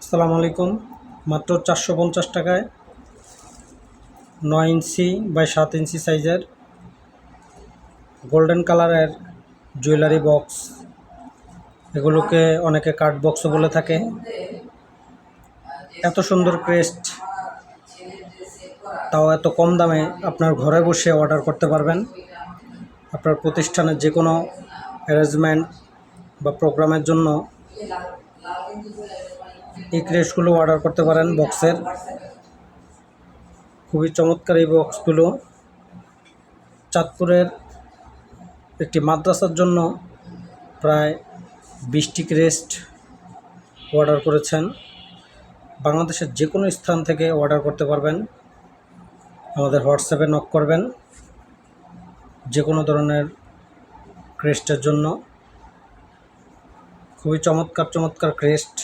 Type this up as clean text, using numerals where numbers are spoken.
আসসালামু আলাইকুম। মাত্র 450 টাকায় 9 ইঞ্চি বাই 7 ইঞ্চি সাইজের গোল্ডেন কালারের জুয়েলারি বক্স, এগুলোকে অনেকে কার্ড বক্সও বলে থাকে। এত সুন্দর ক্রেস্ট, তাও এত কম দামে আপনার ঘরে বসে অর্ডার করতে পারবেন। আপনার প্রতিষ্ঠানের যে কোনো অ্যারেঞ্জমেন্ট বা প্রোগ্রামের জন্য এই ক্রেস্টগুলো অর্ডার করতে পারেন। বক্সের খুবই চমৎকার এই বক্সগুলো চাঁদপুরের একটি মাদ্রাসার জন্য প্রায় 20টি ক্রেস্ট অর্ডার করেছেন। বাংলাদেশের যে কোনো স্থান থেকে অর্ডার করতে পারবেন। আমাদের হোয়াটসঅ্যাপে নক করবেন যে কোনো ধরনের ক্রেস্টের জন্য। খুবই চমৎকার ক্রেস্ট।